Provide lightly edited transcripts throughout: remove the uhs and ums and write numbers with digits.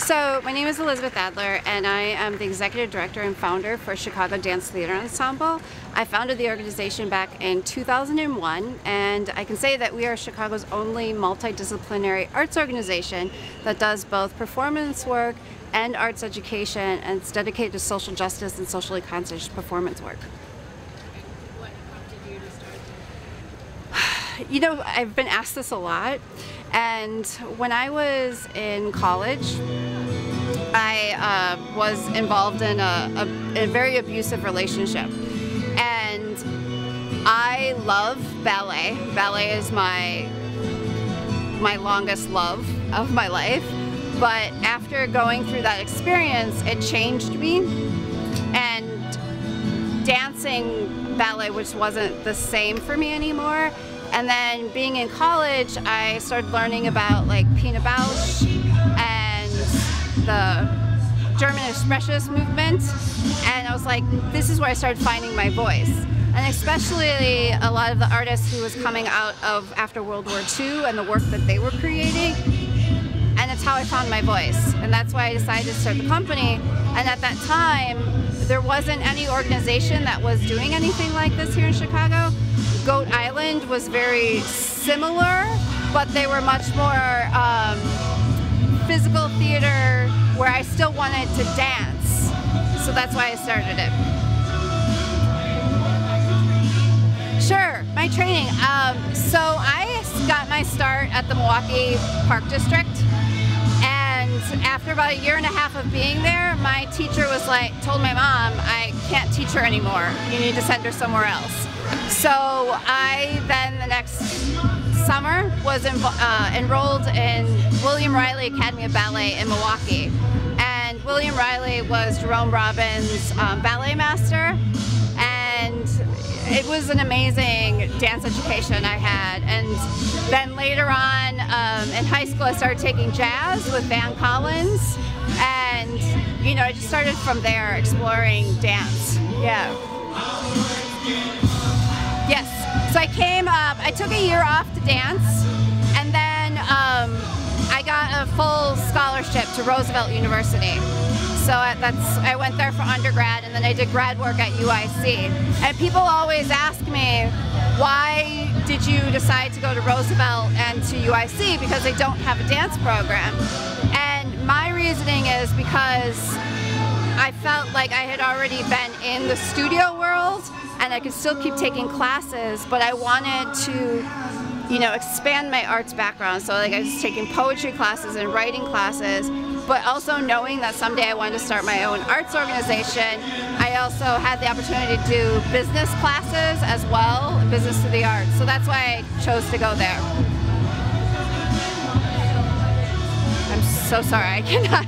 So my name is Ellyzabeth Adler, and I am the Executive Director and Founder for Chicago Dance Theater Ensemble. I founded the organization back in 2001, and I can say that we are Chicago's only multidisciplinary arts organization that does both performance work and arts education, and it's dedicated to social justice and socially conscious performance work. What prompted you to start? You know, I've been asked this a lot, and when I was in college, I was involved in a very abusive relationship, and I love ballet. Ballet is my longest love of my life, but after going through that experience, it changed me, and dancing ballet, which wasn't the same for me anymore. And then being in college, I started learning about like Pina Bausch and the German Expressionist movement, and I was like, this is where I started finding my voice. And especially a lot of the artists who was coming out of after World War II and the work that they were creating, and it's how I found my voice. And that's why I decided to start the company. And at that time, there wasn't any organization that was doing anything like this here in Chicago. Goat Island was very similar, but they were much more physical theater where I still wanted to dance. So that's why I started it. Sure, my training. So I got my start at the Milwaukee Park District, and after about a year and a half of being there, my teacher was like, told my mom, I can't teach her anymore. You need to send her somewhere else. So I then the next summer was enrolled in William Riley Academy of Ballet in Milwaukee. And William Riley was Jerome Robbins' ballet master, and it was an amazing dance education I had. And then later on in high school, I started taking jazz with Van Collins, and you know, I just started from there exploring dance. Yeah. Yes. So I came up, I took a year off to dance, and then I got a full scholarship to Roosevelt University. So I went there for undergrad, and then I did grad work at UIC. And people always ask me, why did you decide to go to Roosevelt and to UIC? Because they don't have a dance program. And my reasoning is because I felt like I had already been in the studio world, and I could still keep taking classes, but I wanted to, you know, expand my arts background. So like I was taking poetry classes and writing classes, but also knowing that someday I wanted to start my own arts organization. I also had the opportunity to do business classes as well, business to the arts. So that's why I chose to go there. I'm so sorry, I cannot.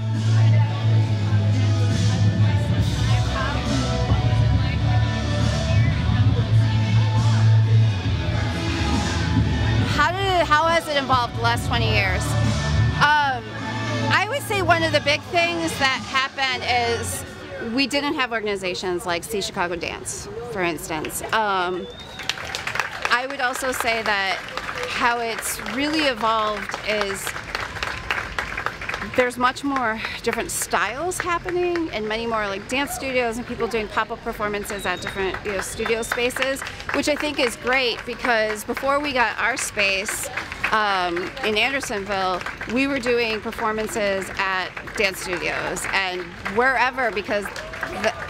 How has it evolved the last 20 years? I would say one of the big things that happened is we didn't have organizations like See Chicago Dance, for instance. I would also say that how it's really evolved is there's much more different styles happening, and many more like dance studios and people doing pop-up performances at different studio spaces, which I think is great, because before we got our space in Andersonville, we were doing performances at dance studios and wherever, because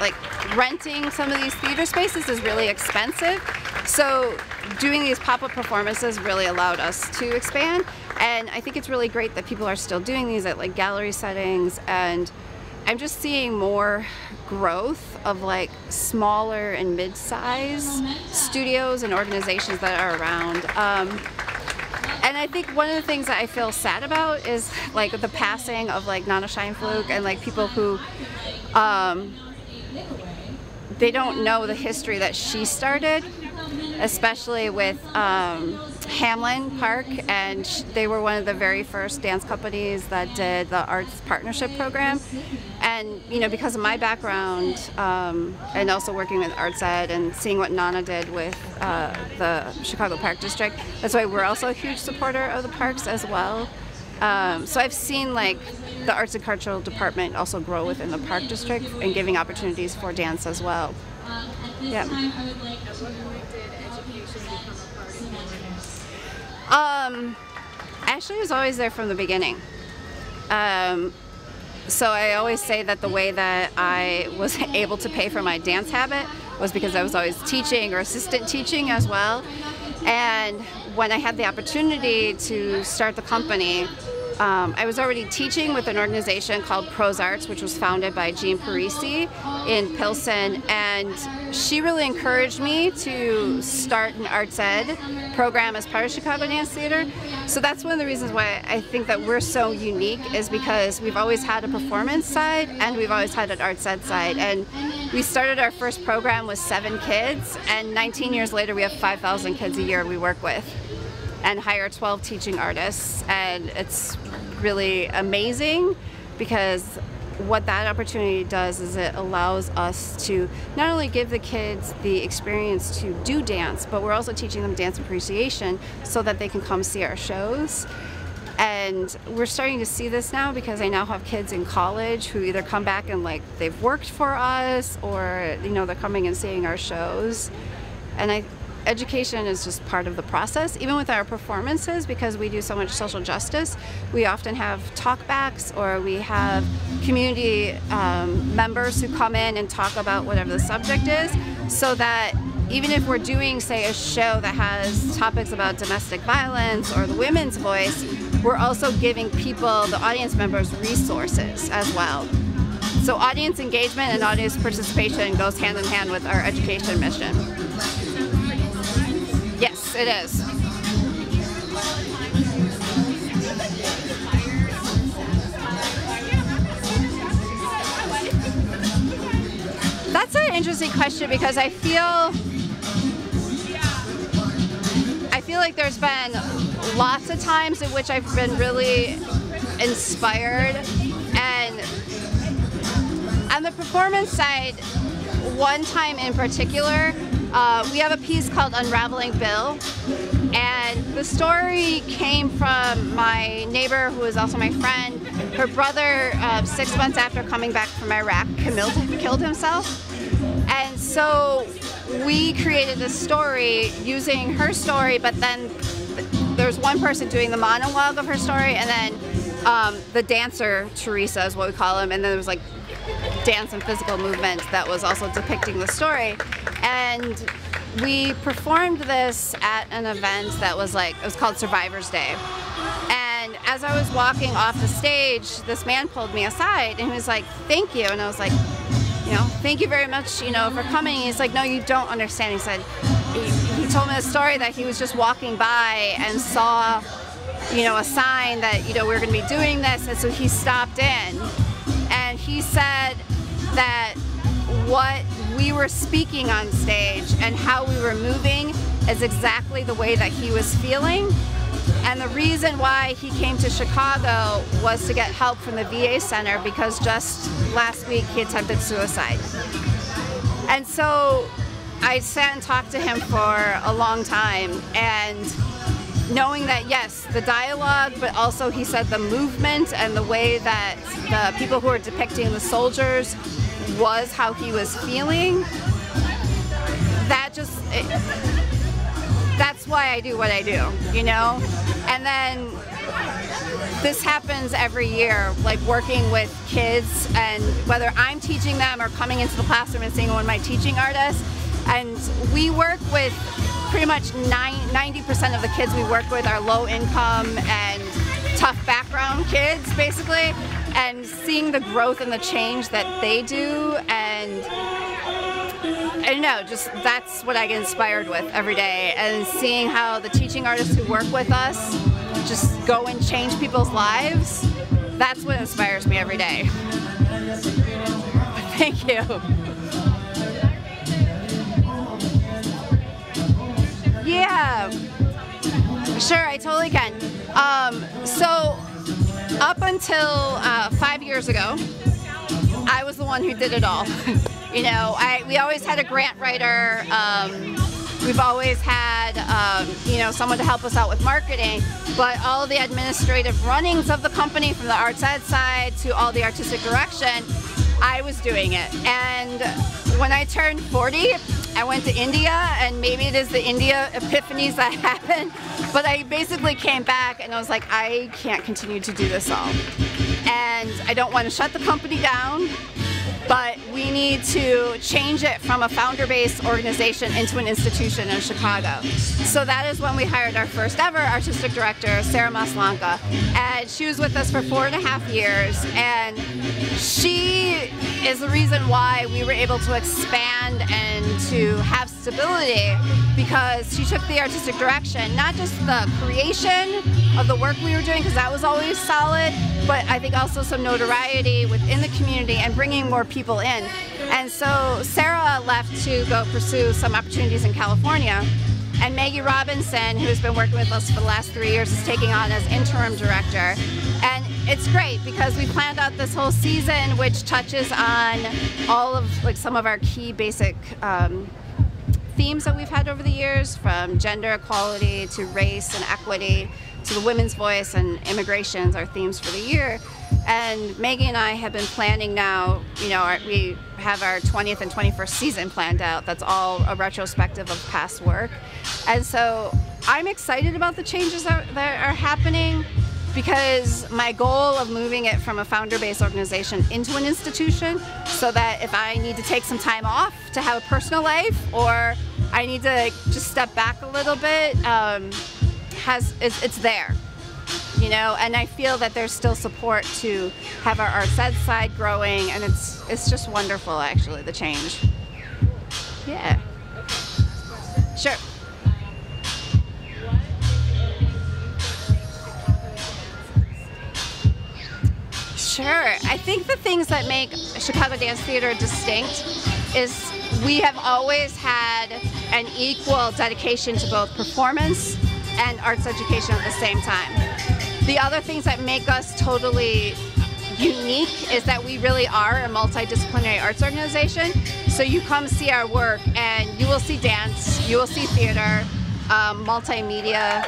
like renting some of these theater spaces is really expensive. So doing these pop-up performances really allowed us to expand. And I think it's really great that people are still doing these at like gallery settings, and I'm just seeing more growth of like smaller and mid-size studios and organizations that are around. And I think one of the things that I feel sad about is like the passing of like Nana Scheinflug, and like people who they don't know the history that she started, especially with Millenium Park, and they were one of the very first dance companies that did the arts partnership program. And you know, because of my background and also working with Arts Ed and seeing what Nana did with the Chicago Park District, that's why we're also a huge supporter of the parks as well. So I've seen like the Arts and Cultural Department also grow within the Park District and giving opportunities for dance as well. Yeah. At what point did education become a part of it? Actually, it was always there from the beginning. So I always say that the way that I was able to pay for my dance habit was because I was always teaching or assistant teaching as well. And when I had the opportunity to start the company, I was already teaching with an organization called Pros Arts, which was founded by Jean Parisi in Pilsen, and she really encouraged me to start an arts ed program as part of Chicago Dance Theater. So that's one of the reasons why I think that we're so unique, is because we've always had a performance side and we've always had an arts ed side. And we started our first program with 7 kids, and 19 years later we have 5,000 kids a year we work with and hire 12 teaching artists, and it's really amazing because what that opportunity does is it allows us to not only give the kids the experience to do dance, but we're also teaching them dance appreciation so that they can come see our shows. And we're starting to see this now because I now have kids in college who either come back and like they've worked for us, or you know, they're coming and seeing our shows. And education is just part of the process, even with our performances, because we do so much social justice. We often have talkbacks, or we have community members who come in and talk about whatever the subject is, so that even if we're doing, say, a show that has topics about domestic violence or the women's voice, we're also giving people, the audience members, resources as well. So audience engagement and audience participation goes hand in hand with our education mission. Yes, it is. That's an interesting question, because I feel like there's been lots of times in which I've been really inspired, and on the performance side, one time in particular, we have a piece called Unraveling Bill, and the story came from my neighbor, who is also my friend. Her brother, 6 months after coming back from Iraq, killed himself. And so we created this story using her story, but then there's one person doing the monologue of her story, and then the dancer, Teresa is what we call him, and then there was like dance and physical movement that was also depicting the story. And we performed this at an event that was like, it was called Survivor's Day. And as I was walking off the stage, this man pulled me aside and he was like, "Thank you." And I was like, you know, "Thank you very much, you know, for coming." And he's like, "No, you don't understand." He said, he told me a story that he was just walking by and saw, you know, a sign that, you know, we were going to be doing this. And so he stopped in, and he said that what we were speaking on stage and how we were moving is exactly the way that he was feeling. And the reason why he came to Chicago was to get help from the VA center, because just last week he attempted suicide. And so I sat and talked to him for a long time, and knowing that, yes, the dialogue, but also he said the movement and the way that the people who were depicting the soldiers was how he was feeling, that just, that's why I do what I do, you know? And then this happens every year, like working with kids, and whether I'm teaching them or coming into the classroom and seeing one of my teaching artists, and we work with pretty much 90% of the kids we work with are low income and tough background kids, basically, and seeing the growth and the change that they do, and I don't know, just that's what I get inspired with every day, and seeing how the teaching artists who work with us just go and change people's lives, that's what inspires me every day. Thank you. Yeah, sure, I totally can. So up until 5 years ago, I was the one who did it all. You know, we always had a grant writer. We've always had, you know, someone to help us out with marketing, but all the administrative runnings of the company, from the arts ed side to all the artistic direction, I was doing it. And when I turned 40, I went to India, and maybe it is the India epiphanies that happen, but I basically came back and I was like, I can't continue to do this all. And I don't want to shut the company down, but we need to change it from a founder-based organization into an institution in Chicago. So that is when we hired our first ever artistic director, Sarah Maslanka, and she was with us for 4.5 years, and she is the reason why we were able to expand and to have stability, because she took the artistic direction, not just the creation of the work we were doing, because that was always solid, but I think also some notoriety within the community and bringing more people in. And so Sarah left to go pursue some opportunities in California, and Maggie Robinson, who's been working with us for the last 3 years, is taking on as interim director. And it's great because we planned out this whole season, which touches on all of like some of our key basic themes that we've had over the years, from gender equality to race and equity to the women's voice and immigrations, our themes for the year. And Maggie and I have been planning now, you know, we have our 20th and 21st season planned out. That's all a retrospective of past work. And so I'm excited about the changes that are happening, because my goal of moving it from a founder-based organization into an institution, so that if I need to take some time off to have a personal life, or I need to just step back a little bit, it's there, you know. And I feel that there's still support to have our arts ed side growing, and it's just wonderful, actually, the change. Yeah. Sure. Sure. I think the things that make Chicago Dance Theater distinct is we have always had an equal dedication to both performance and arts education at the same time. The other things that make us totally unique is that we really are a multidisciplinary arts organization. So you come see our work and you will see dance, you will see theater, multimedia,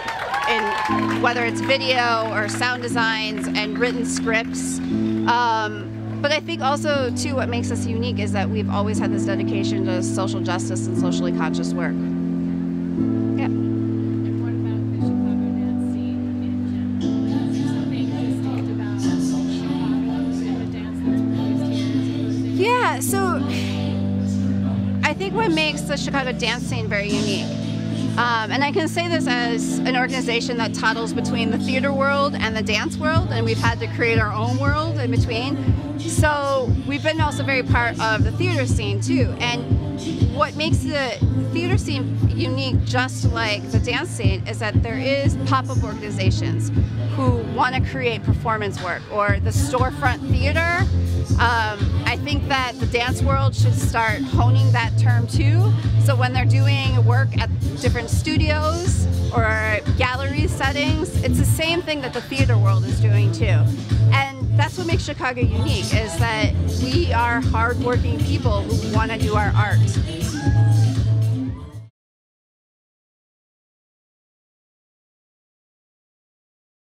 in whether it's video or sound designs and written scripts. But I think also too what makes us unique is that we've always had this dedication to social justice and socially conscious work. Yeah. And what about the Chicago dance scene in general? Is there something distinct about Chicago and the dance that's produced here? Yeah, so I think what makes the Chicago dance scene very unique, and I can say this as an organization that toddles between the theater world and the dance world, and we've had to create our own world in between. So we've been also very part of the theater scene too. And what makes the theater scene unique, just like the dance scene, is that there is pop-up organizations who want to create performance work, or the storefront theater. I think that the dance world should start honing that term too. So when they're doing work at different studios or gallery settings, it's the same thing that the theater world is doing too. And that's what makes Chicago unique, is that we are hardworking people who want to do our art.